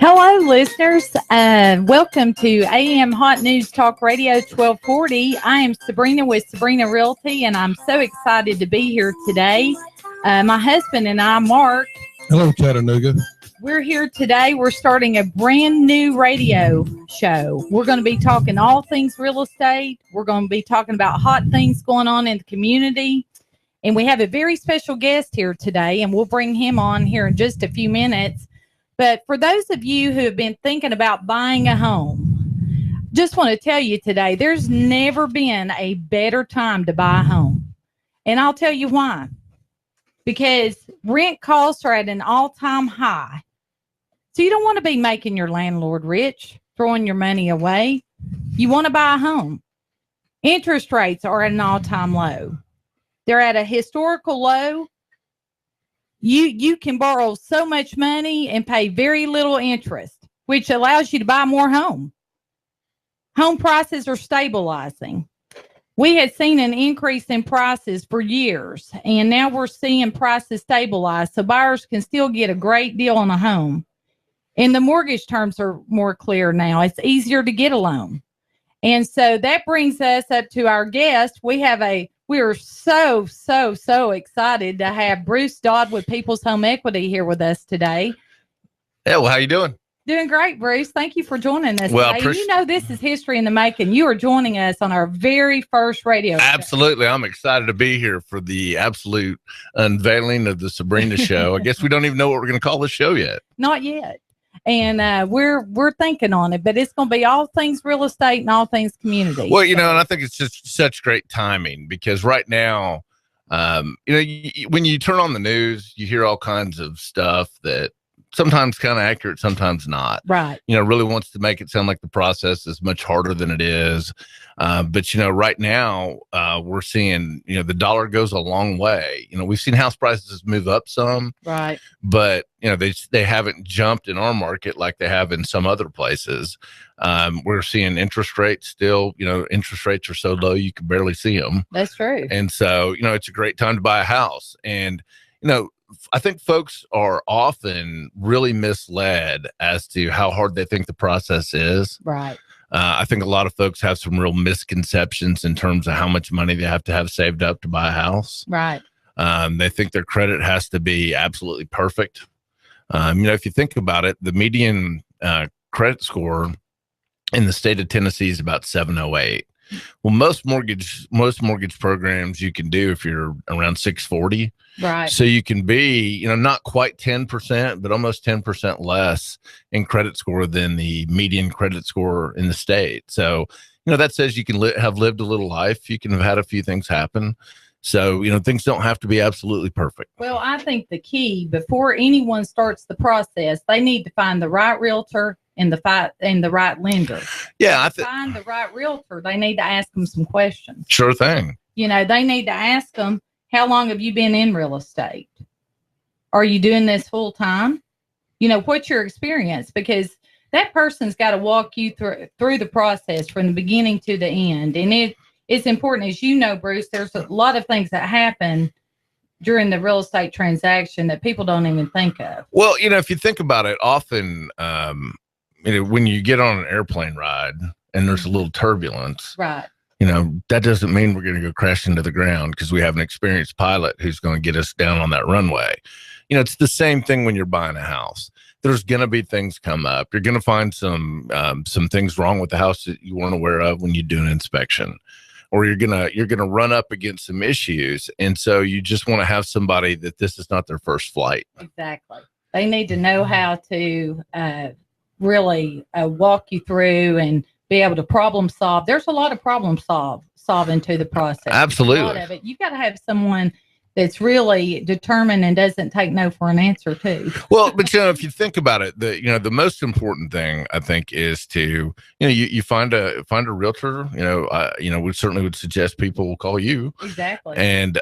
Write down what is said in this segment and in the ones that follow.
Hello, listeners. Welcome to AM Hot News Talk Radio 1240. I am Sabrena with Sabrena Realty, and I'm so excited to be here today. My husband and I, Mark. Hello, Chattanooga. We're here today. We're starting a brand new radio show. We're going to be talking all things real estate. We're going to be talking about hot things going on in the community. And we have a very special guest here today, and we'll bring him on here in just a few minutes. But for those of you who have been thinking about buying a home, just want to tell you today, there's never been a better time to buy a home. And I'll tell you why. Because rent costs are at an all-time high. So you don't want to be making your landlord rich, throwing your money away. You want to buy a home. Interest rates are at an all-time low. They're at a historical low. You can borrow so much money and pay very little interest, which allows you to buy more home. Home prices are stabilizing. We had seen an increase in prices for years, and now we're seeing prices stabilize, so buyers can still get a great deal on a home. And the mortgage terms are more clear now. It's easier to get a loan. And so that brings us up to our guest. We are so excited to have Bruce Dodds with People's Home Equity here with us today. Yeah, well, how you doing? Doing great, Bruce. Thank you for joining us well, today. You know this is history in the making. You are joining us on our very first radio show. Absolutely. I'm excited to be here for the absolute unveiling of the Sabrena show. I guess we don't even know what we're going to call this show yet. Not yet. And we're thinking on it, but it's going to be all things real estate and all things community. Well, and I think it's just such great timing because right now, when you turn on the news, you hear all kinds of stuff that sometimes kind of accurate, sometimes not. Right. Really wants to make it sound like the process is much harder than it is. But right now, we're seeing, the dollar goes a long way. We've seen house prices move up some. Right. But, they haven't jumped in our market like they have in some other places. We're seeing interest rates still, interest rates are so low, you can barely see them. That's true. And so, it's a great time to buy a house. And, I think folks are often really misled as to how hard they think the process is. Right. I think a lot of folks have some real misconceptions in terms of how much money they have to have saved up to buy a house. Right. They think their credit has to be absolutely perfect. If you think about it, the median credit score in the state of Tennessee is about 708. Well, most mortgage programs you can do if you're around 640. Right. So you can be, not quite 10%, but almost 10% less in credit score than the median credit score in the state. So, that says you can have lived a little life. You can have had a few things happen. So, things don't have to be absolutely perfect. Well, I think the key before anyone starts the process, they need to find the right realtor and the right lender. Yeah, find the right realtor. They need to ask them some questions. Sure thing. They need to ask them, how long have you been in real estate? Are you doing this full time? What's your experience? Because that person's got to walk you through the process from the beginning to the end. And it's important, as you know, Bruce, there's a lot of things that happen during the real estate transaction that people don't even think of. Well, if you think about it, often, when you get on an airplane ride and there's a little turbulence, right? That doesn't mean we're going to go crash into the ground because we have an experienced pilot who's going to get us down on that runway. It's the same thing when you're buying a house. There's going to be things come up. You're going to find some things wrong with the house that you weren't aware of when you do an inspection, or you're gonna run up against some issues. And so you just want to have somebody that this is not their first flight. Exactly. They need to know how to really walk you through and be able to problem solve. There's a lot of problem solving to the process. Absolutely. A lot of it. You've got to have someone that's really determined and doesn't take no for an answer too. Well, but if you think about it, the most important thing I think is to, you find a realtor, we certainly would suggest people will call you. Exactly. And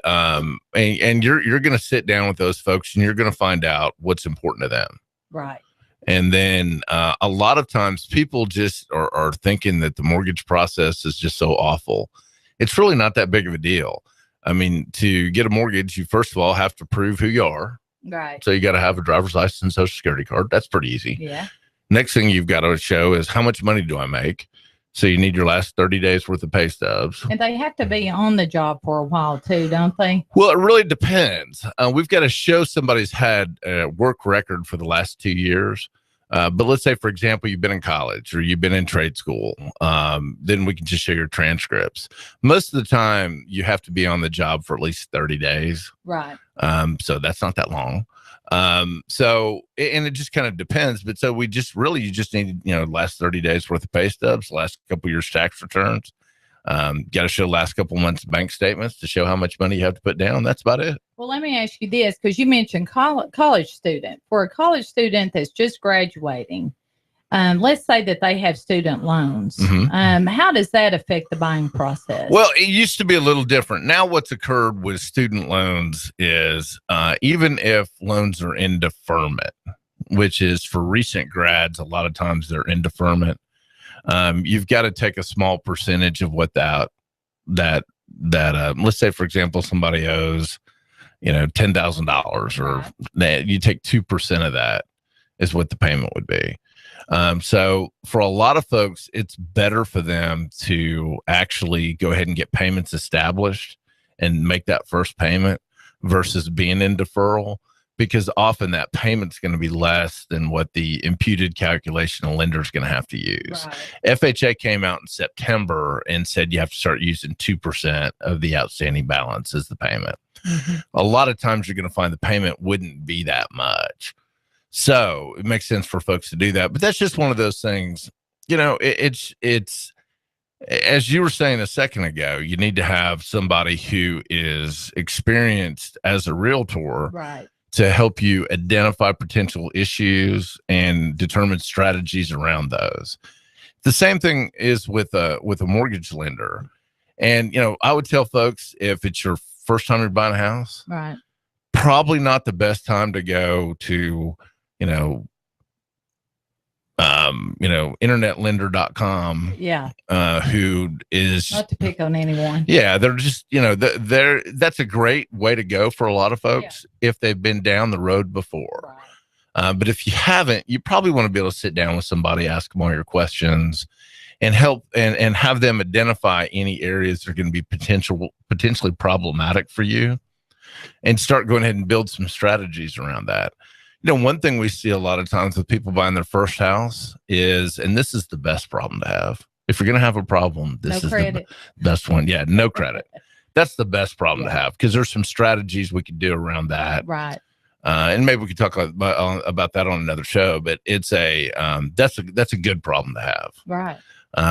you're going to sit down with those folks and you're going to find out what's important to them. Right. And then a lot of times people just are thinking that the mortgage process is just so awful. It's really not that big of a deal. I mean, to get a mortgage, you first of all have to prove who you are. Right. So you got to have a driver's license, social security card. That's pretty easy. Yeah. Next thing you've got to show is how much money do I make? So you need your last 30 days worth of pay stubs. And they have to be on the job for a while too, don't they? Well, it really depends. We've got to show somebody's had a work record for the last 2 years. But let's say, for example, you've been in college or you've been in trade school. Then we can just show your transcripts. Most of the time, you have to be on the job for at least 30 days. Right. So that's not that long. So, and it just kind of depends, but so you just need, last 30 days worth of pay stubs, last couple of years tax returns, got to show last couple months bank statements to show how much money you have to put down. That's about it. Well, let me ask you this, because you mentioned college student. For a college student that's just graduating, let's say that they have student loans. Mm-hmm. How does that affect the buying process? Well, it used to be a little different. Now what's occurred with student loans is even if loans are in deferment, which is for recent grads, a lot of times they're in deferment. You've got to take a small percentage of what that let's say, for example, somebody owes, $10,000 or that you take 2% of that is what the payment would be. So for a lot of folks, it's better for them to actually go ahead and get payments established and make that first payment versus being in deferral, because often that payment's going to be less than what the imputed calculation a lender is going to have to use. Right. FHA came out in September and said you have to start using 2% of the outstanding balance as the payment. Mm-hmm. A lot of times you're going to find the payment wouldn't be that much. So it makes sense for folks to do that. But that's just one of those things, it's as you were saying a second ago, you need to have somebody who is experienced as a realtor, right, to help you identify potential issues and determine strategies around those. The same thing is with a mortgage lender. And, I would tell folks, if it's your first time you're buying a house, right, probably not the best time to go to, internetlender.com. Yeah. Who is not to pick on anyone. Yeah. They're just, that's a great way to go for a lot of folks if they've been down the road before. Right. But if you haven't, you probably want to be able to sit down with somebody, ask them all your questions and help and have them identify any areas that are going to be potentially problematic for you and start going ahead and build some strategies around that. One thing we see a lot of times with people buying their first house is, and this is the best problem to have. If you're going to have a problem, this is the best one. Yeah, no credit. That's the best problem to have, because there's some strategies we could do around that. Right. And maybe we could talk about that on another show, but it's that's a good problem to have. Right.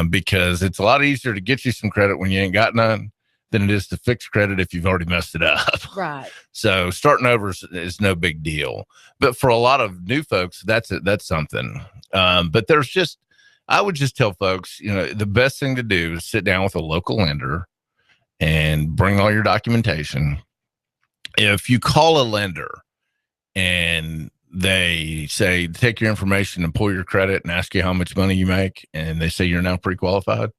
Because it's a lot easier to get you some credit when you ain't got none than it is to fix credit if you've already messed it up. Right. So starting over is no big deal. But for a lot of new folks, that's something. But I would just tell folks, the best thing to do is sit down with a local lender and bring all your documentation. If you call a lender and they say, take your information and pull your credit and ask you how much money you make, and they say you're now pre-qualified,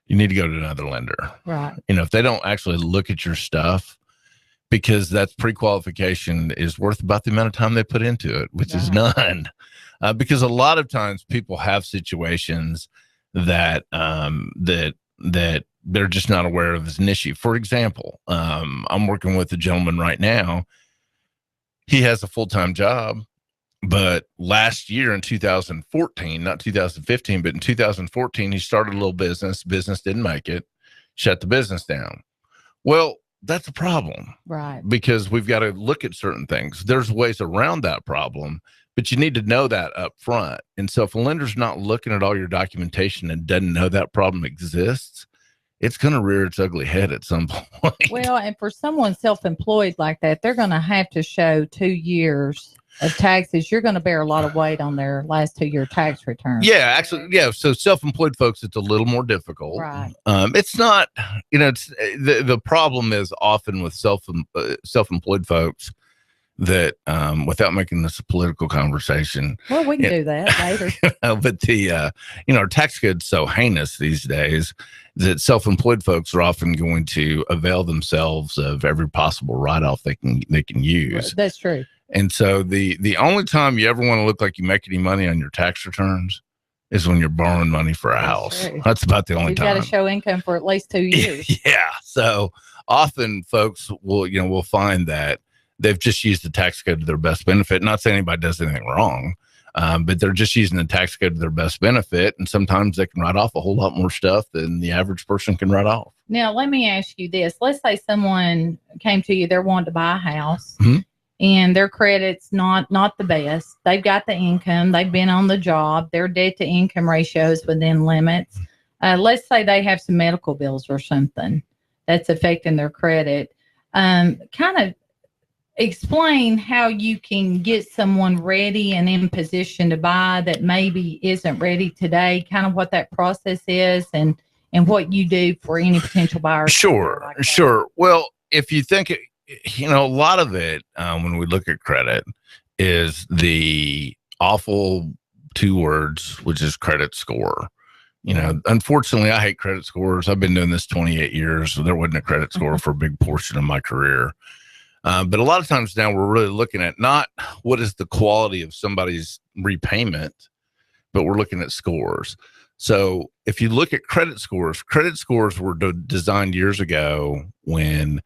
you need to go to another lender. Right. If they don't actually look at your stuff, because that's pre-qualification is worth about the amount of time they put into it, which is none. Because a lot of times people have situations that that they're just not aware of as an issue. For example, I'm working with a gentleman right now. He has a full-time job, but last year in 2014, not 2015, but in 2014, he started a little business. Business didn't make it, shut the business down. Well, that's a problem. Right. Because we've got to look at certain things. There's ways around that problem, but you need to know that up front. And so if a lender's not looking at all your documentation and doesn't know that problem exists, it's going to rear its ugly head at some point. Well, and for someone self-employed like that, they're going to have to show 2 years of taxes. You're going to bear a lot of weight on their last 2-year tax return. Yeah, actually, yeah. So self-employed folks, it's a little more difficult. Right. It's not, it's the problem is often with self-employed folks that, without making this a political conversation. Well, we can do that later. But our tax code's so heinous these days that self-employed folks are often going to avail themselves of every possible write-off they can use. That's true. And so the only time you ever want to look like you make any money on your tax returns is when you're borrowing money for a house. True. That's about the only You've time. got to show income for at least 2 years. Yeah. So often folks will find that they've just used the tax code to their best benefit. Not saying anybody does anything wrong, but they're just using the tax code to their best benefit. And sometimes they can write off a whole lot more stuff than the average person can write off. Now, let me ask you this. Let's say someone came to you, they're wanting to buy a house. Mm-hmm. And their credit's not the best. They've got the income. They've been on the job. Their debt to income ratio is within limits. Let's say they have some medical bills or something that's affecting their credit. Kind of explain how you can get someone ready and in position to buy that maybe isn't ready today, kind of what that process is and what you do for any potential buyers. Sure. Well, if you think a lot of it, when we look at credit, is the awful 2 words, which is credit score. Unfortunately, I hate credit scores. I've been doing this 28 years, so there wasn't a credit score for a big portion of my career. But a lot of times now we're really looking at not what is the quality of somebody's repayment, but we're looking at scores. So if you look at credit scores were designed years ago when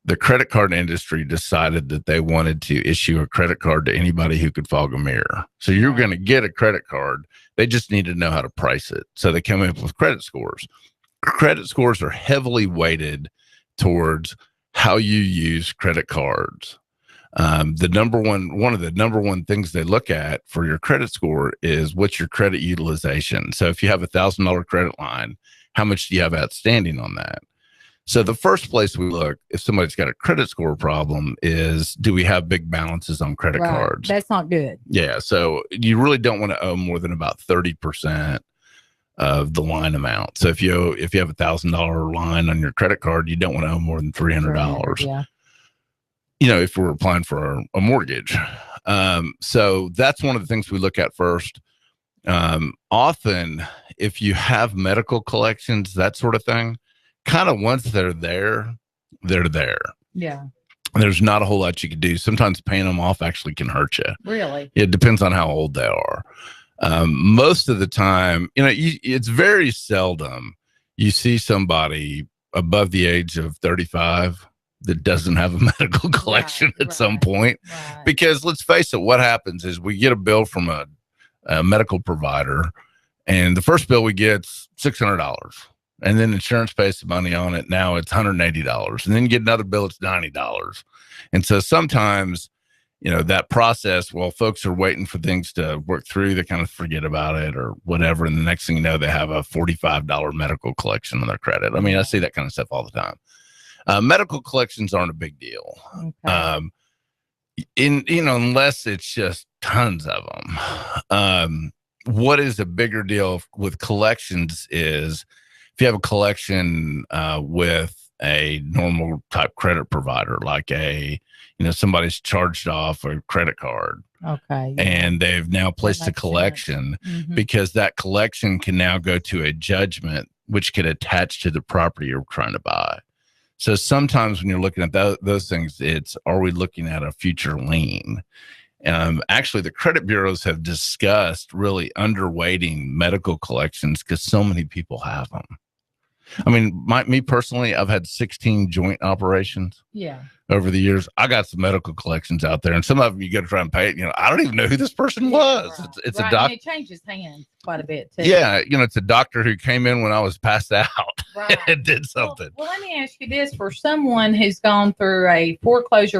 the credit card industry decided that they wanted to issue a credit card to anybody who could fog a mirror. So you're going to get a credit card. They just need to know how to price it. So they come up with credit scores. Credit scores are heavily weighted towards how you use credit cards. One of the number one things they look at for your credit score is what's your credit utilization. So if you have $1,000 credit line, how much do you have outstanding on that? So the first place we look, if somebody's got a credit score problem, is do we have big balances on credit cards? That's not good. Yeah. So you really don't want to owe more than about 30% of the line amount. So if you have $1,000 line on your credit card, you don't want to owe more than $300. Yeah. If we're applying for a mortgage. So that's one of the things we look at first. Often, if you have medical collections, that sort of thing, kind of once they're there, they're there. Yeah. There's not a whole lot you can do. Sometimes paying them off actually can hurt you. Really? It depends on how old they are. Most of the time, it's very seldom you see somebody above the age of 35 that doesn't have a medical collection at some point. Right. Because let's face it, what happens is we get a bill from a medical provider, and the first bill we get's $600. And then insurance pays some money on it. Now it's $180. And then you get another bill, it's $90. And so sometimes, that process, while folks are waiting for things to work through, they kind of forget about it or whatever. And the next thing you know, they have a $45 medical collection on their credit. I mean, I see that kind of stuff all the time. Medical collections aren't a big deal. Okay. Unless it's just tons of them. What is a bigger deal with collections is, if you have a collection with a normal type credit provider, like somebody's charged off a credit card, okay, and they've now placed a collection, because that collection can now go to a judgment, which could attach to the property you're trying to buy. So sometimes when you're looking at those things, are we looking at a future lien? Actually, the credit bureaus have discussed really underweighting medical collections because so many people have them. I mean, me personally, I've had 16 joint operations. Yeah. Over the years, I got some medical collections out there, and some of them you got to try and pay it. I don't even know who this person was. Right. It's a doctor. It changes hands quite a bit too. Yeah, it's a doctor who came in when I was passed out and did something. Well, let me ask you this: for someone who's gone through a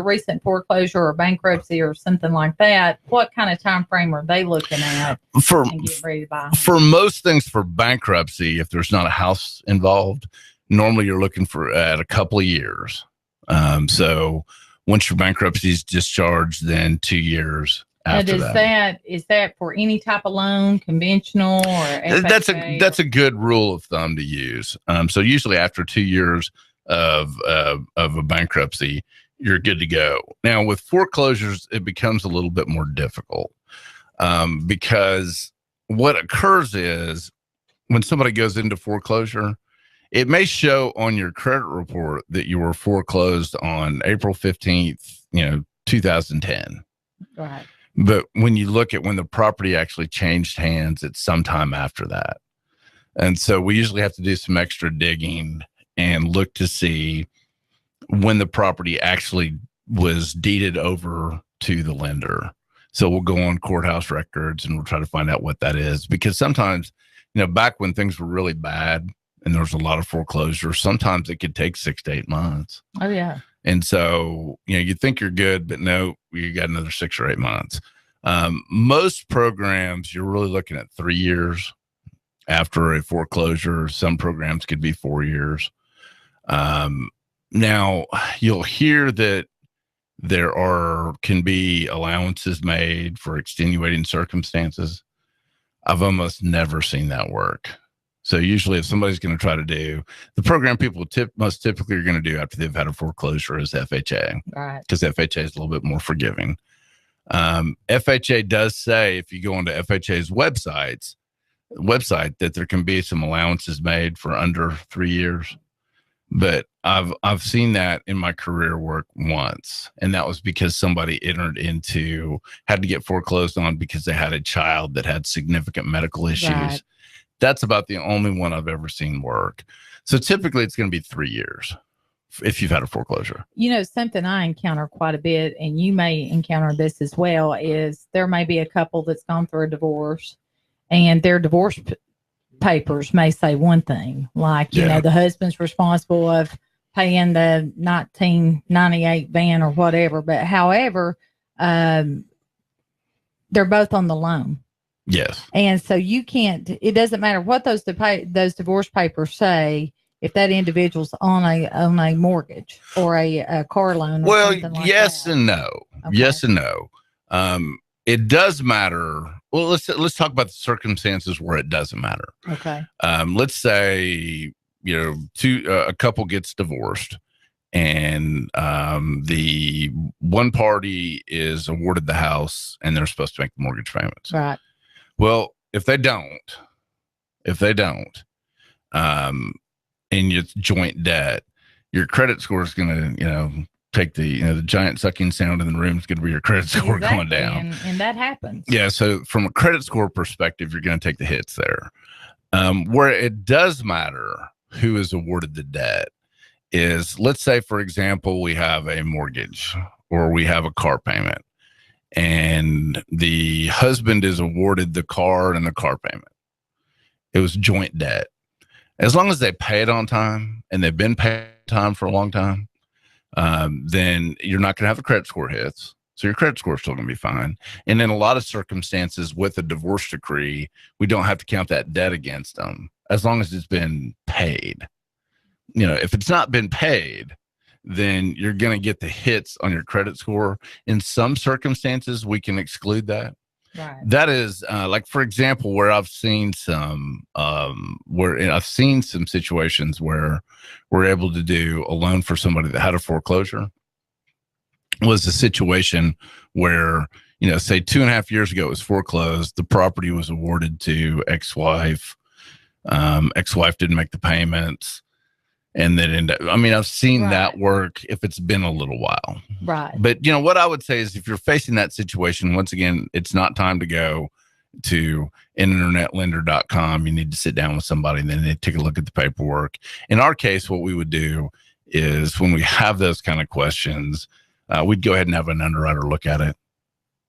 recent foreclosure or bankruptcy or something like that, what kind of time frame are they looking at and getting ready to buy? For most things, for bankruptcy, if there's not a house involved, normally you're looking at a couple of years. So once your bankruptcy is discharged, then 2 years after that. Is that for any type of loan, conventional or FHA? That's a good rule of thumb to use. So usually after 2 years of a bankruptcy, you're good to go. Now with foreclosures, it becomes a little bit more difficult, because what occurs is when somebody goes into foreclosure, it may show on your credit report that you were foreclosed on April 15th, 2010. Right. But when you look at when the property actually changed hands, it's sometime after that. And so we usually have to do some extra digging and look to see when the property actually was deeded over to the lender. So we'll go on courthouse records and we'll try to find out what that is. Because sometimes, back when things were really bad and there was a lot of foreclosures, sometimes it could take 6 to 8 months. Oh, yeah. And so, you think you're good, but no, you got another 6 or 8 months. Most programs, you're really looking at 3 years after a foreclosure. Some programs could be 4 years. Now, you'll hear that there can be allowances made for extenuating circumstances. I've almost never seen that work. So usually if somebody's going to try to do the program, people most typically are going to do after they've had a foreclosure is FHA, right? Because FHA is a little bit more forgiving. FHA does say if you go onto FHA's website that there can be some allowances made for under 3 years. But I've seen that in my career work once, and that was because somebody had to get foreclosed on because they had a child that had significant medical issues. Right. That's about the only one I've ever seen work. So typically it's going to be 3 years if you've had a foreclosure. Something I encounter quite a bit, and you may encounter this as well, is there may be a couple that's gone through a divorce, and their divorce papers may say one thing, like, the husband's responsible of paying the 1998 van or whatever. But however, they're both on the loan. Yes. And so it doesn't matter what those divorce papers say, if that individual's on a mortgage or a car loan. Or something like yes that. And no. Okay. Yes and no. It does matter. Well, let's talk about the circumstances where it doesn't matter. Okay. Let's say a couple gets divorced, and the one party is awarded the house, and they're supposed to make the mortgage payments. Right. Well, if they don't, and it's joint debt, your credit score is going to take the giant sucking sound in the room is going to be your credit score going down. And that happens. Yeah. So from a credit score perspective, you're going to take the hits there. Where it does matter who is awarded the debt is, let's say, for example, we have a mortgage or we have a car payment, and the husband is awarded the car and the car payment. It was joint debt. As long as they pay it on time, and they've been paying time for a long time, then you're not going to have the credit score hits. So your credit score is still going to be fine. And in a lot of circumstances with a divorce decree, we don't have to count that debt against them as long as it's been paid. If it's not been paid, then you're going to get the hits on your credit score. In some circumstances, we can exclude that. Right. That is like, for example, where I've seen some situations where we're able to do a loan for somebody that had a foreclosure. Was a situation where, say 2.5 years ago it was foreclosed. The property was awarded to ex-wife. Ex-wife didn't make the payments. And then I've seen right. that work if it's been a little while. Right. But, what I would say is if you're facing that situation, once again, it's not time to go to internetlender.com. You need to sit down with somebody and then they take a look at the paperwork. In our case, what we would do is when we have those kind of questions, we'd go ahead and have an underwriter look at it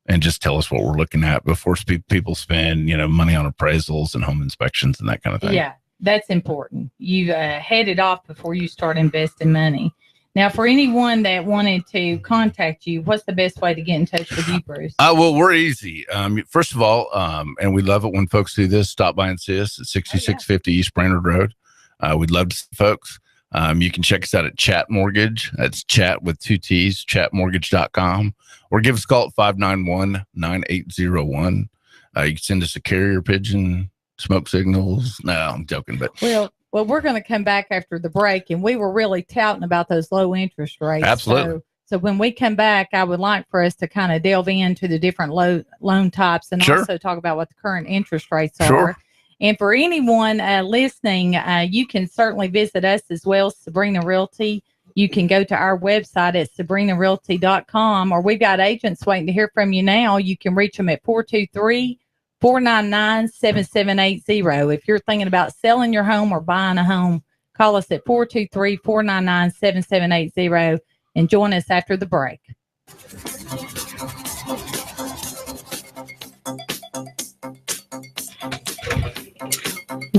and just tell us what we're looking at before people spend, money on appraisals and home inspections and that kind of thing. Yeah, that's important. You head it off before you start investing money. Now, for anyone that wanted to contact you, what's the best way to get in touch with you, Bruce? Well, we're easy. First of all, and we love it when folks do this, stop by and see us at 6650 East Brainerd Road. We'd love to see folks. You can check us out at Chat Mortgage. That's chat with 2 T's, chatmortgage.com, or give us a call at 591-9801. You can send us a carrier pigeon, smoke signals. No, I'm joking, but well, we're going to come back after the break, and we were really touting about those low interest rates. Absolutely. So when we come back, I would like for us to kind of delve into the different loan types and also talk about what the current interest rates are. And for anyone listening, you can certainly visit us as well, Sabrena Realty. You can go to our website at SabrenaRealty.com, or we've got agents waiting to hear from you now. You can reach them at 423-499-7780. If you're thinking about selling your home or buying a home, call us at 423-499-7780 and join us after the break.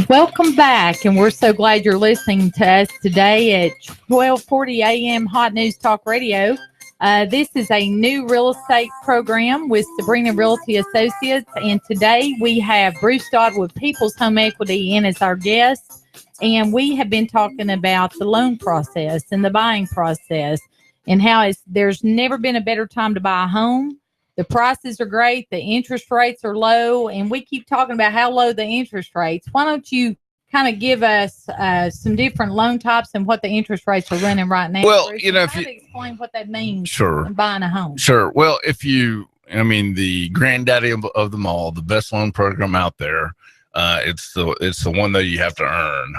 Welcome back, and we're so glad you're listening to us today at 1240 a.m. Hot News Talk Radio. This is a new real estate program with Sabrena Realty Associates, and today we have Bruce Dodds with People's Home Equity in as our guest, and we have been talking about the loan process and the buying process and how there's never been a better time to buy a home. The prices are great. The interest rates are low. And we keep talking about how low the interest rates. Why don't you kind of give us some different loan types and what the interest rates are running right now? Well, Bruce, you know, if you explain what that means. Sure. In buying a home. Sure. Well, the granddaddy of them all, the best loan program out there, it's the one that you have to earn.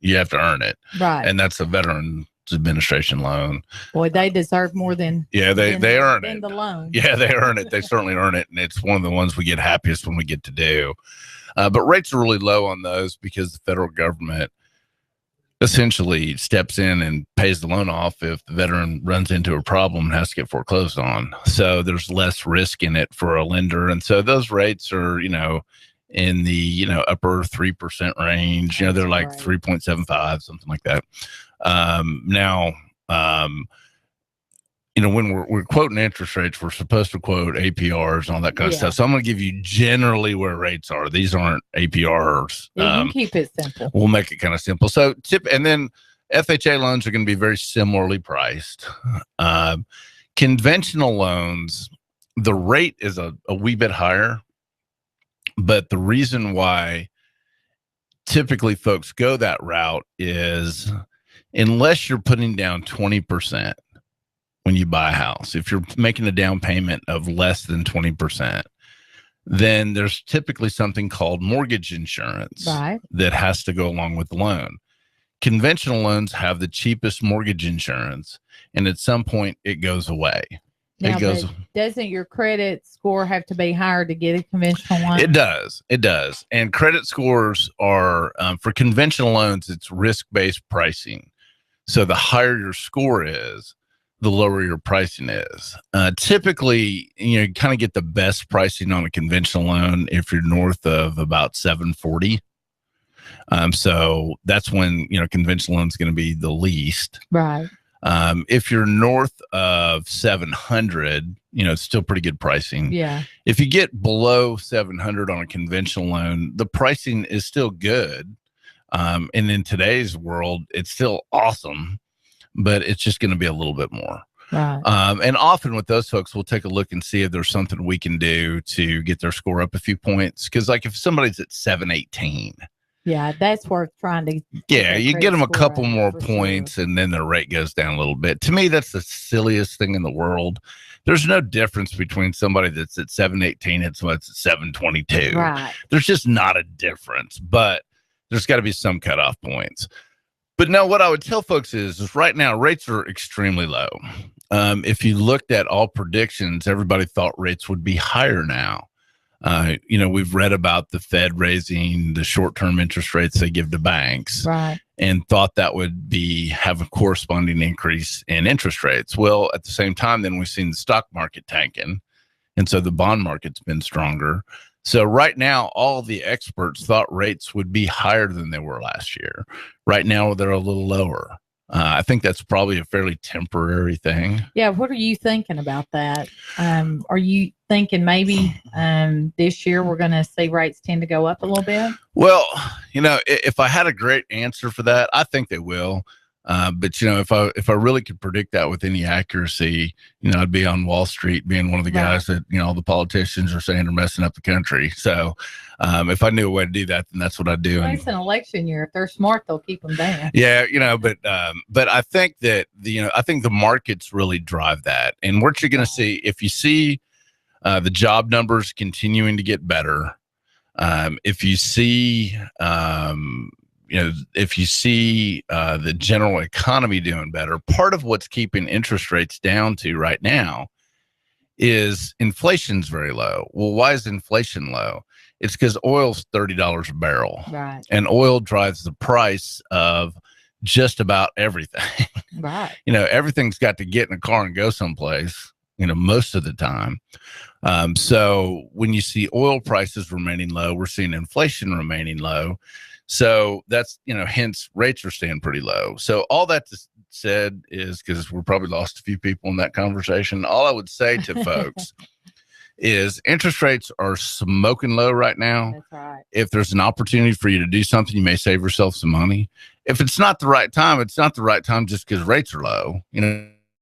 You have to earn it. Right. And that's a Veterans Administration loan. Boy, they deserve more than they earn it. The loan. Yeah, they earn it. They certainly earn it, and it's one of the ones we get happiest when we get to do. But rates are really low on those because the federal government essentially steps in and pays the loan off if the veteran runs into a problem and has to get foreclosed on. So there's less risk in it for a lender, and so those rates are in the upper 3% range. They're like 3.75, something like that. When we're quoting interest rates, we're supposed to quote APRs and all that kind of stuff. So I'm going to give you generally where rates are. These aren't APRs. You can keep it simple. We'll make it kind of simple. So and then FHA loans are going to be very similarly priced. Conventional loans, the rate is a wee bit higher, but the reason why typically folks go that route is unless you're putting down 20% when you buy a house, if you're making a down payment of less than 20%, then there's typically something called mortgage insurance that has to go along with the loan. Conventional loans have the cheapest mortgage insurance, and at some point it goes away. Now, doesn't your credit score have to be higher to get a conventional loan? It does. And credit scores are, for conventional loans, it's risk-based pricing. So the higher your score is, the lower your pricing is. Typically, you kind of get the best pricing on a conventional loan if you're north of about 740. So that's when, conventional loan is going to be the least. Right. If you're north of 700, it's still pretty good pricing. Yeah. If you get below 700 on a conventional loan, the pricing is still good. And in today's world, it's still awesome, but it's just going to be a little bit more. Right. And often with those folks, we'll take a look and see if there's something we can do to get their score up a few points. Because like if somebody's at 718, yeah, that's worth trying to. Yeah, you get them a couple more points, and then their rate goes down a little bit. To me, that's the silliest thing in the world. There's no difference between somebody that's at 718 and somebody that's at 722. Right. There's just not a difference, but there's got to be some cutoff points. But no, what I would tell folks is right now rates are extremely low. If you looked at all predictions, everybody thought rates would be higher now. We've read about the Fed raising the short-term interest rates they give to banks, right, and thought that would have a corresponding increase in interest rates. Well, at the same time, then we've seen the stock market tanking, and so the bond market's been stronger. So right now, all the experts thought rates would be higher than they were last year. Right now, they're a little lower. I think that's probably a fairly temporary thing. Yeah. What are you thinking about that? Are you thinking maybe this year we're going to see rates tend to go up a little bit? Well, if I had a great answer for that, I think they will. But if I really could predict that with any accuracy, I'd be on Wall Street being one of the guys that, all the politicians are saying are messing up the country. So if I knew a way to do that, then that's what I'd do. It's an election year. If they're smart, they'll keep them down. Yeah. But I think that I think the markets really drive that. And what you're going to see, if you see the job numbers continuing to get better, if you see, if you see the general economy doing better, part of what's keeping interest rates down to right now is inflation's very low. Well, why is inflation low? It's because oil's $30 a barrel, right? And oil drives the price of just about everything. Right. Everything's got to get in a car and go someplace, most of the time. So when you see oil prices remaining low, we're seeing inflation remaining low. So that's, hence rates are staying pretty low. So all that said is, because we're probably lost a few people in that conversation, all I would say to folks is interest rates are smoking low right now. That's right. If there's an opportunity for you to do something, you may save yourself some money. If it's not the right time, it's not the right time just because rates are low.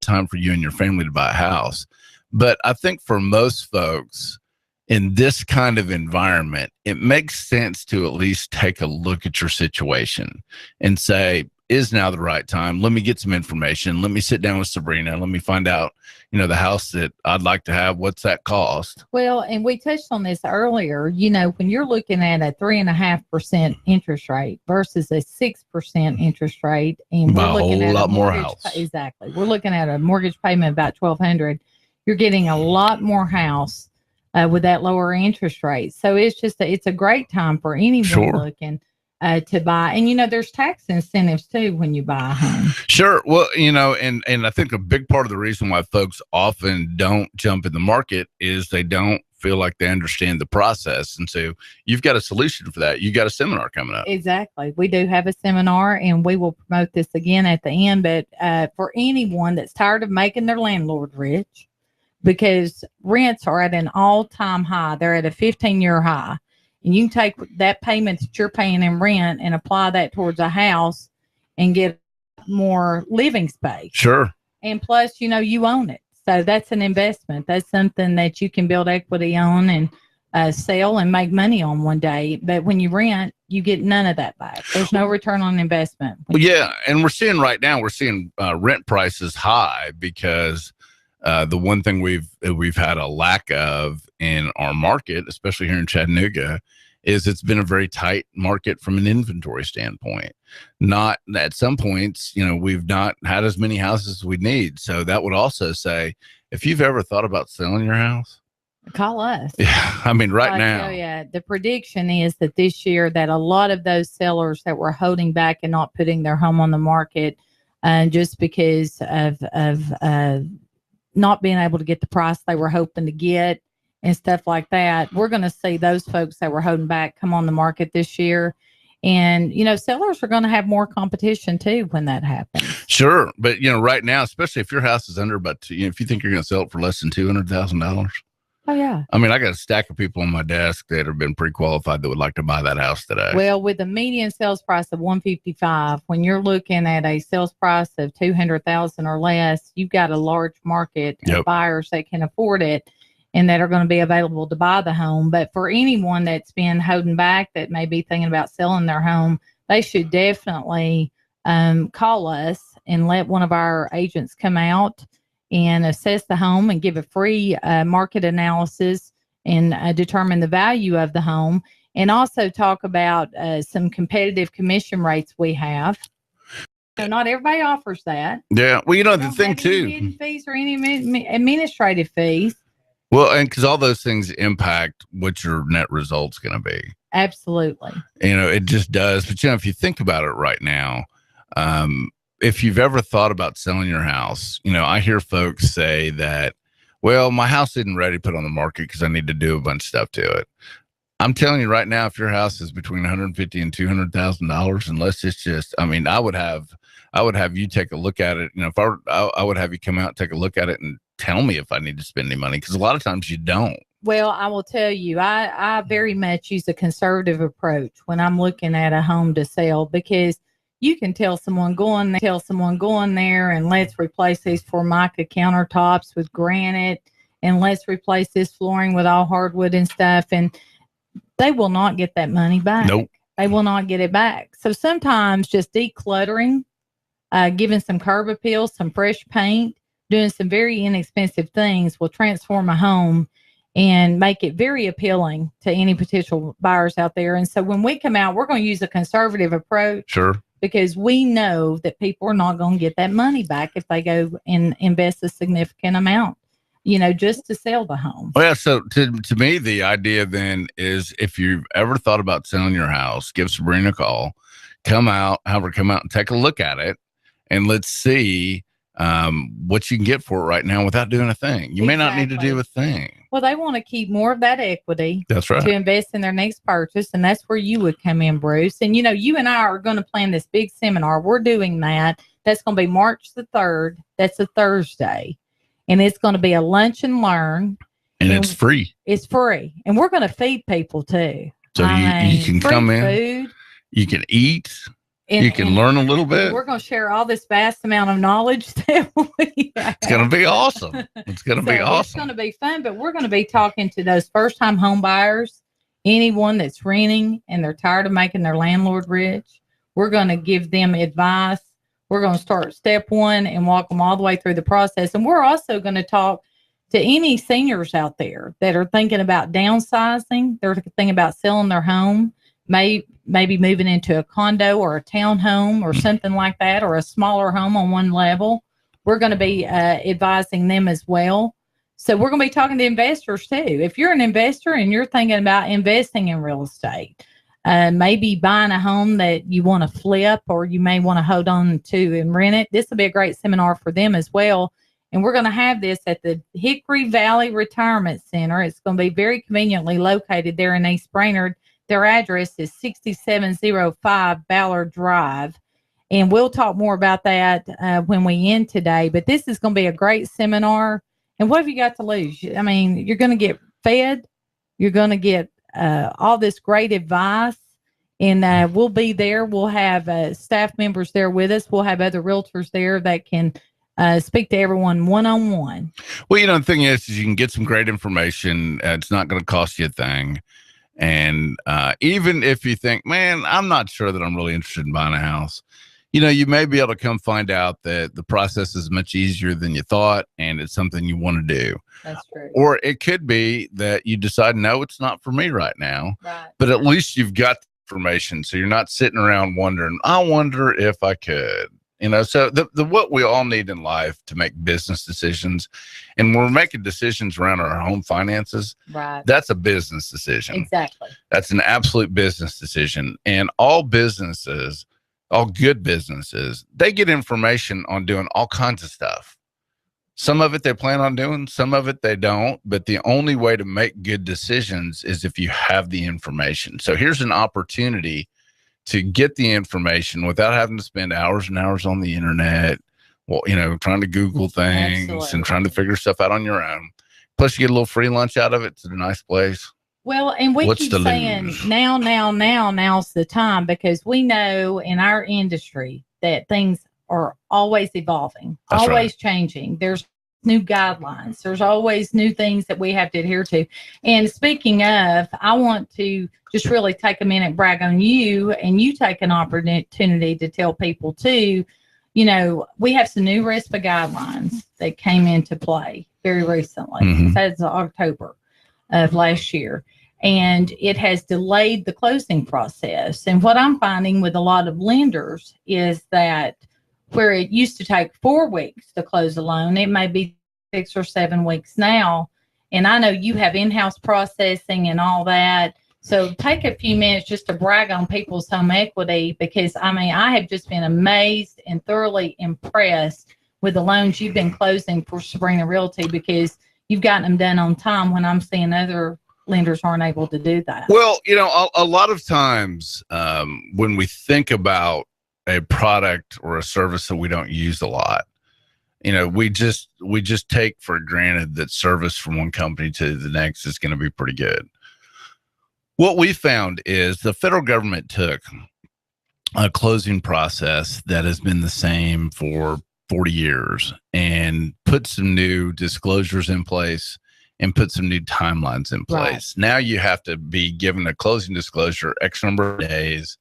Time for you and your family to buy a house. But I think for most folks in this kind of environment, it makes sense to at least take a look at your situation and say, is now the right time? Let me get some information. Let me sit down with Sabrena. Let me find out, the house that I'd like to have. What's that cost? Well, and we touched on this earlier, when you're looking at a 3.5% interest rate versus a 6% interest rate, and we're looking at a lot more house. Exactly. We're looking at a mortgage payment about $1,200. You're getting a lot more house with that lower interest rate. So it's a great time for anyone looking to buy. And, there's tax incentives too when you buy a home. Sure. Well, and I think a big part of the reason why folks often don't jump in the market is they don't feel like they understand the process. And so you've got a solution for that. You got a seminar coming up. Exactly. We do have a seminar, and we will promote this again at the end. But for anyone that's tired of making their landlord rich, because rents are at an all-time high. They're at a 15-year high. And you can take that payment that you're paying in rent and apply that towards a house and get more living space. Sure. And plus, you own it. So that's an investment. That's something that you can build equity on and sell and make money on one day. But when you rent, you get none of that back. There's no return on investment. Well, yeah. And we're seeing rent prices high because the one thing we've had a lack of in our market, especially here in Chattanooga, is it's been a very tight market from an inventory standpoint. Not at some points, we've not had as many houses as we need. So that would also say, if you've ever thought about selling your house, call us. Yeah, I mean, right now. Yeah, the prediction is that this year that a lot of those sellers that were holding back and not putting their home on the market, just because of not being able to get the price they were hoping to get and stuff like that, we're going to see those folks that were holding back come on the market this year. And, sellers are going to have more competition too when that happens. Sure. But, right now, especially if your house is under about, if you think you're going to sell it for less than $200,000. Oh, yeah. I mean, I got a stack of people on my desk that have been pre-qualified that would like to buy that house today. Well, with a median sales price of $155,000, when you're looking at a sales price of $200,000 or less, you've got a large market of buyers that can afford it and that are going to be available to buy the home. But for anyone that's been holding back, that may be thinking about selling their home, they should definitely call us and let one of our agents come out and assess the home and give a free market analysis and determine the value of the home, and also talk about some competitive commission rates we have. So not everybody offers that. Yeah. Well, the thing too, hidden fees or any administrative fees. Well, and because all those things impact what your net result's going to be. Absolutely. It just does. But, if you think about it right now, if you've ever thought about selling your house, I hear folks say that, well, my house isn't ready to put on the market because I need to do a bunch of stuff to it. I'm telling you right now, if your house is between $150,000 and $200,000, unless it's just, I would have you take a look at it. If I would have you come out, take a look at it and tell me if I need to spend any money. Because a lot of times you don't. Well, I will tell you, I very much use a conservative approach when I'm looking at a home to sell, because you can tell someone go in there and let's replace these Formica countertops with granite, and let's replace this flooring with all hardwood and stuff. And they will not get that money back. Nope. They will not get it back. So sometimes just decluttering, giving some curb appeal, some fresh paint, doing some very inexpensive things will transform a home and make it very appealing to any potential buyers out there. And so when we come out, we're going to use a conservative approach. Sure. Because we know that people are not going to get that money back if they go and invest a significant amount, just to sell the home. Well, yeah, so to me, the idea then is if you've ever thought about selling your house, give Sabrena a call, come out and take a look at it, and let's see what you can get for it right now without doing a thing. You may not need to do a thing. Well, they want to keep more of that equity. That's right. To invest in their next purchase. And that's where you would come in, Bruce. And, you and I are going to plan this big seminar. We're doing that. That's going to be March the 3rd. That's a Thursday. And it's going to be a lunch and learn. And it's free. It's free. And we're going to feed people too. So you can come in. Food. You can eat. You can learn a little bit. We're going to share all this vast amount of knowledge that we have. It's going to be awesome. It's going to be awesome. It's going to be fun, but we're going to be talking to those first-time home buyers, anyone that's renting and they're tired of making their landlord rich. We're going to give them advice. We're going to start step 1 and walk them all the way through the process. And we're also going to talk to any seniors out there that are thinking about downsizing. They're thinking about selling their home. Maybe moving into a condo or a townhome or something like that, or a smaller home on one level. We're going to be advising them as well. So we're going to be talking to investors too. If you're an investor and you're thinking about investing in real estate, maybe buying a home that you want to flip or you may want to hold on to and rent it, this will be a great seminar for them as well. And we're going to have this at the Hickory Valley Retirement Center. It's going to be very conveniently located there in East Brainerd. Their address is 6705 Ballard Drive. And we'll talk more about that when we end today. But this is going to be a great seminar. And what have you got to lose? I mean, you're going to get fed. You're going to get all this great advice. And we'll be there. We'll have staff members there with us. We'll have other realtors there that can speak to everyone one-on-one. Well, the thing is you can get some great information. It's not going to cost you a thing. And even if you think, man, I'm not sure that I'm really interested in buying a house, you may be able to come find out that the process is much easier than you thought, and it's something you want to do. That's true. Or it could be that you decide, no, it's not for me right now. Right. But at least you've got the information, so you're not sitting around wondering, I wonder if I could. So the what we all need in life to make business decisions, and we're making decisions around our home finances. Right. That's a business decision. Exactly. That's an absolute business decision. And all businesses, all good businesses, they get information on doing all kinds of stuff. Some of it they plan on doing, some of it they don't. But the only way to make good decisions is if you have the information. So here's an opportunity to get the information without having to spend hours and hours on the internet, trying to Google things. Absolutely. And trying to figure stuff out on your own. Plus, you get a little free lunch out of it. It's a nice place. Well, and we keep saying now's the time, because we know in our industry that things are always evolving, always changing. There's new guidelines. There's always new things that we have to adhere to. And speaking of, I want to just really take a minute, brag on you, and you take an opportunity to tell people too, we have some new RESPA guidelines that came into play very recently. Mm-hmm. That's October of last year. And it has delayed the closing process. And what I'm finding with a lot of lenders is that where it used to take 4 weeks to close a loan, it may be 6 or 7 weeks now. And I know you have in-house processing and all that. So take a few minutes just to brag on people's home equity, because I have just been amazed and thoroughly impressed with the loans you've been closing for Sabrena Realty, because you've gotten them done on time when I'm seeing other lenders aren't able to do that. Well, a lot of times when we think about a product or a service that we don't use a lot, we just take for granted that service from one company to the next is going to be pretty good. What we found is the federal government took a closing process that has been the same for 40 years and put some new disclosures in place and put some new timelines in place. Right. Now you have to be given a closing disclosure X number of days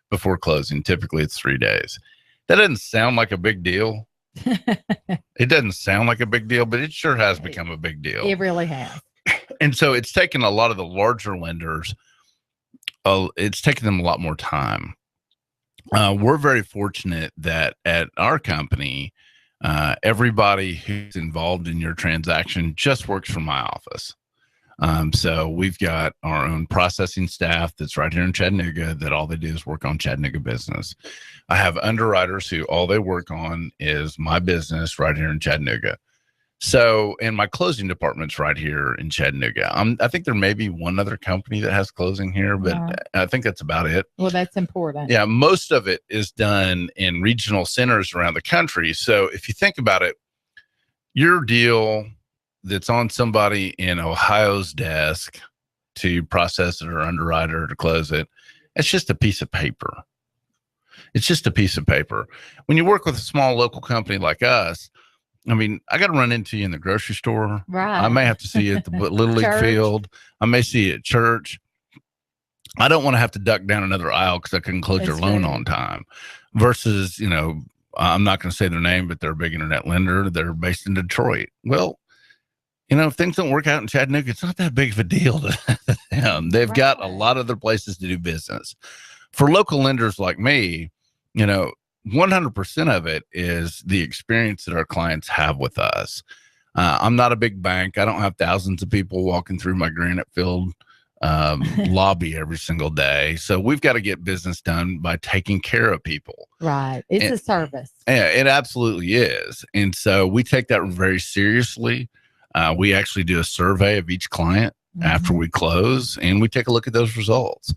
before closing. Typically it's 3 days. That doesn't sound like a big deal. It doesn't sound like a big deal, but it sure has become a big deal. It really has. And so it's taken a lot of the larger lenders, it's taken them a lot more time. We're very fortunate that at our company, everybody who's involved in your transaction just works from my office. So we've got our own processing staff that's right here in Chattanooga that all they do is work on Chattanooga business. I have underwriters who all they work on is my business right here in Chattanooga. So, and my closing department's right here in Chattanooga. I think there may be one other company that has closing here, but I think that's about it. Well, that's important. Yeah, most of it is done in regional centers around the country. So if you think about it, your deal that's on somebody in Ohio's desk to process it or underwrite it or to close it, it's just a piece of paper. It's just a piece of paper. When you work with a small local company like us, I mean, I got to run into you in the grocery store. Right. I may have to see you at the Little League field. I may see you at church. I don't want to have to duck down another aisle because I couldn't close your loan on time. Versus, you know, I'm not going to say their name, but they're a big internet lender. They're based in Detroit. Well, you know, if things don't work out in Chattanooga, it's not that big of a deal to them. They've got a lot of other places to do business. For local lenders like me, you know, 100% of it is the experience that our clients have with us. I'm not a big bank. I don't have thousands of people walking through my granite filled lobby every single day. So we've got to get business done by taking care of people. Right. It's a service. Yeah, it absolutely is. And so we take that very seriously. We actually do a survey of each client after we close, and we take a look at those results.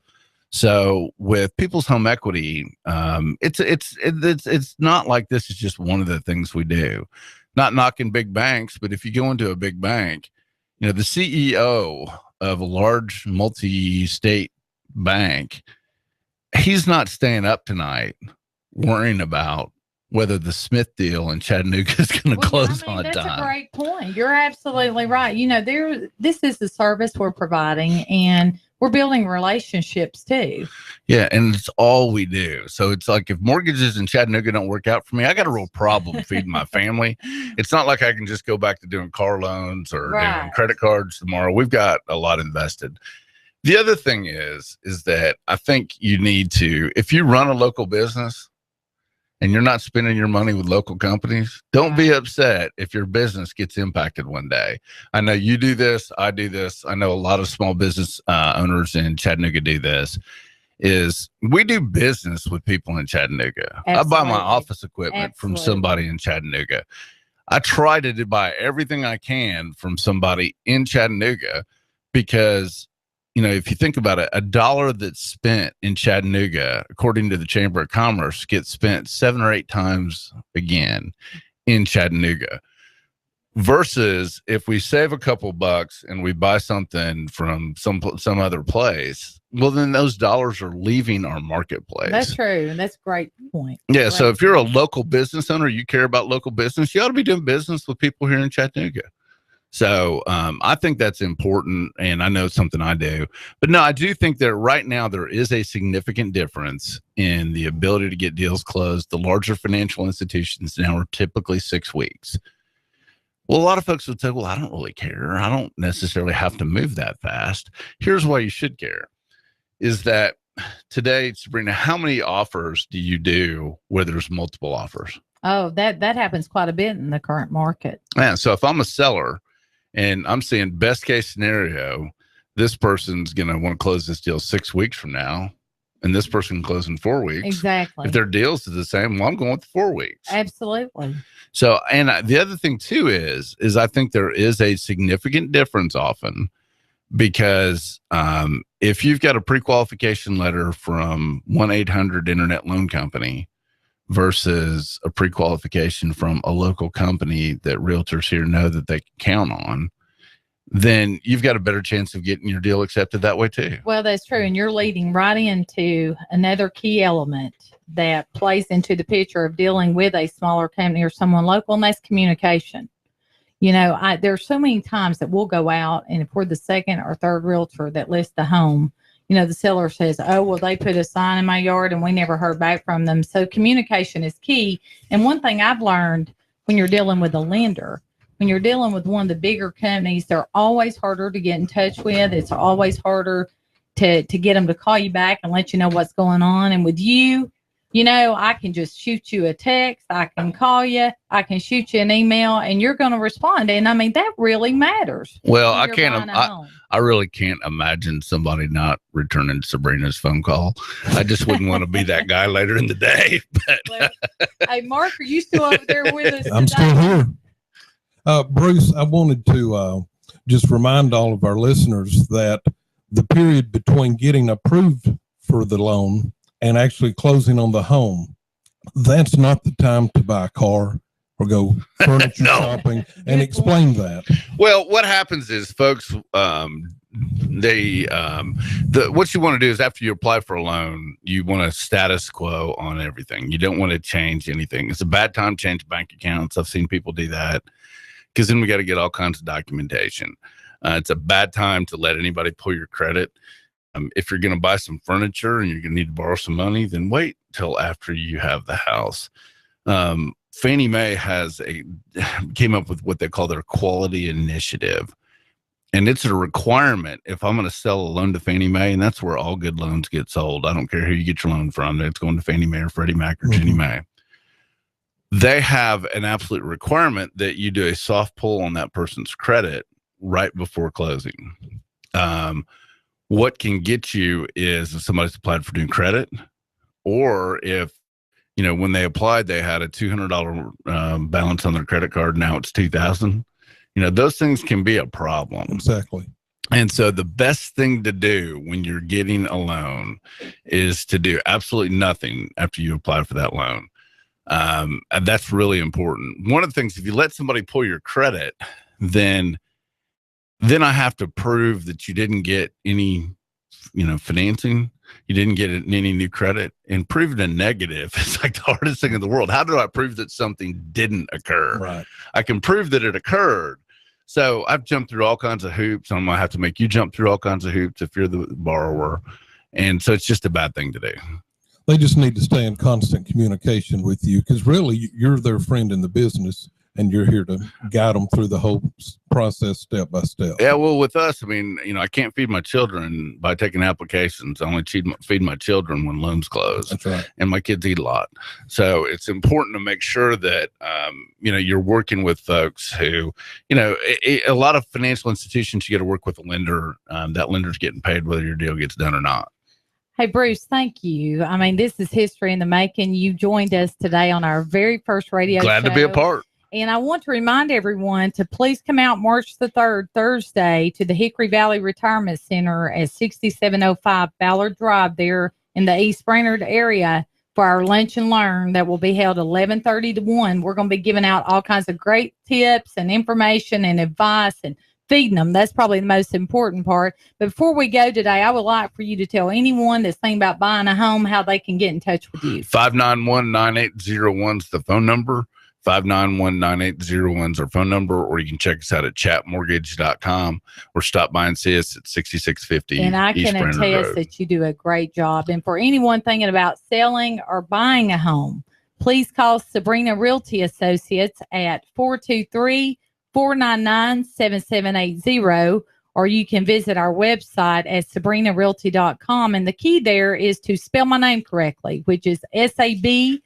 So with People's Home Equity, it's not like this is just one of the things we do. Not knocking big banks, but if you go into a big bank, you know, the CEO of a large multi-state bank, he's not staying up tonight worrying about whether the Smith deal in Chattanooga is going to close on time. That's a great point. You're absolutely right. You know, this is the service we're providing, and we're building relationships too. Yeah, and it's all we do. So it's like if mortgages in Chattanooga don't work out for me, I got a real problem feeding my family. It's not like I can just go back to doing car loans or doing credit cards tomorrow. We've got a lot invested. The other thing is that I think you need to, if you run a local business and you're not spending your money with local companies, don't be upset if your business gets impacted one day. I know you do this. I do this. I know a lot of small business owners in Chattanooga do this. Is we do business with people in Chattanooga. Absolutely. I buy my office equipment from somebody in Chattanooga. I try to buy everything I can from somebody in Chattanooga because, you know, if you think about it, $1 that's spent in Chattanooga, according to the Chamber of Commerce, gets spent 7 or 8 times again in Chattanooga. Versus if we save a couple bucks and we buy something from some other place, well, then those dollars are leaving our marketplace. That's true. And that's a great point. Yeah. So if you're a local business owner, you care about local business, you ought to be doing business with people here in Chattanooga. So I think that's important, and I know it's something I do. But no, I do think that right now there is a significant difference in the ability to get deals closed. The larger financial institutions now are typically 6 weeks. Well, a lot of folks would say, well, I don't really care. I don't necessarily have to move that fast. Here's why you should care, is that today, Sabrena, how many offers do you do where there's multiple offers? Oh, that happens quite a bit in the current market. Yeah. So if I'm a seller, and I'm seeing best case scenario, this person's going to want to close this deal 6 weeks from now, and this person can close in 4 weeks. Exactly. If their deals are the same, well, I'm going with 4 weeks. Absolutely. So, and the other thing too is I think there is a significant difference often because if you've got a pre-qualification letter from 1-800 Internet Loan Company versus a pre-qualification from a local company that realtors here know that they can count on, then you've got a better chance of getting your deal accepted that way too. Well, that's true. And you're leading right into another key element that plays into the picture of dealing with a smaller company or someone local, and that's communication. You know, there's so many times that we'll go out, and if we're the second or third realtor that lists the home, you know, the seller says, oh, well, they put a sign in my yard and we never heard back from them. So communication is key. And one thing I've learned when you're dealing with a lender, when you're dealing with one of the bigger companies, they're always harder to get in touch with. It's always harder to get them to call you back and let you know what's going on. And with you, you know, I can just shoot you a text. I can call you. I can shoot you an email, and you're going to respond. And I mean, that really matters. Well, I really can't imagine somebody not returning Sabrina's phone call. I just wouldn't want to be that guy later in the day. But well, hey, Mark, are you still over there with us? I'm still here. Bruce, I wanted to just remind all of our listeners that the period between getting approved for the loan and actually closing on the home, that's not the time to buy a car or go furniture shopping, and explain that. Well, what happens is, folks, what you want to do is, after you apply for a loan, you want a status quo on everything. You don't want to change anything. It's a bad time to change bank accounts. I've seen people do that, because then we got to get all kinds of documentation. It's a bad time to let anybody pull your credit. If you're going to buy some furniture and you're going to need to borrow some money, then wait till after you have the house. Fannie Mae came up with what they call their quality initiative. And it's a requirement if I'm going to sell a loan to Fannie Mae, and that's where all good loans get sold. I don't care who you get your loan from. It's going to Fannie Mae or Freddie Mac or Ginnie Mae. They have an absolute requirement that you do a soft pull on that person's credit right before closing. What can get you is if somebody's applied for new credit, or if, you know, when they applied, they had a $200 balance on their credit card. Now it's $2,000. You know, those things can be a problem. Exactly. And so the best thing to do when you're getting a loan is to do absolutely nothing after you apply for that loan. And that's really important. One of the things, if you let somebody pull your credit, then I have to prove that you didn't get any, you know, financing. You didn't get any new credit, and proving a negative is like the hardest thing in the world. How do I prove that something didn't occur? Right. I can prove that it occurred. So I've jumped through all kinds of hoops. I'm going to have to make you jump through all kinds of hoops if you're the borrower. And so it's just a bad thing to do. They just need to stay in constant communication with you, because really you're their friend in the business, and you're here to guide them through the whole process step by step. Yeah, well, with us, I mean, you know, I can't feed my children by taking applications. I only feed my children when loans close. That's right. And my kids eat a lot. So it's important to make sure that, you know, you're working with folks who, you know, a lot of financial institutions, you got to work with a lender. That lender's getting paid whether your deal gets done or not. Hey, Bruce, thank you. I mean, this is history in the making. You joined us today on our very first radio Glad show. to be a part. And I want to remind everyone to please come out March the 3rd, Thursday, to the Hickory Valley Retirement Center at 6705 Ballard Drive there in the East Brainerd area for our Lunch and Learn that will be held 11:30 to 1. We're going to be giving out all kinds of great tips and information and advice and feeding them. That's probably the most important part. But before we go today, I would like for you to tell anyone that's thinking about buying a home how they can get in touch with you. 591-9801 is the phone number. 591-9801 is our phone number, or you can check us out at chatmortgage.com or stop by and see us at 6650 And I East can Brainerd attest Road. that you do a great job. And for anyone thinking about selling or buying a home, please call Sabrena Realty Associates at 423-499-7780, or you can visit our website at sabrenarealty.com. And the key there is to spell my name correctly, which is Sabrena.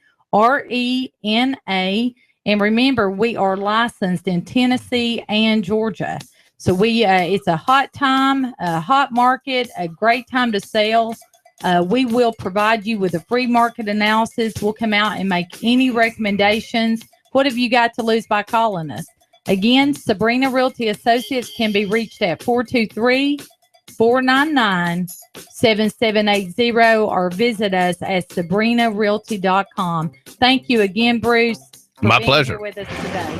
And remember, we are licensed in Tennessee and Georgia. So it's a hot time, a hot market, a great time to sell. We will provide you with a free market analysis. We'll come out and make any recommendations. What have you got to lose by calling us? Again, Sabrena Realty Associates can be reached at 423-499-7780 or visit us at sabrenarealty.com. Thank you again, Bruce. My pleasure. With us today.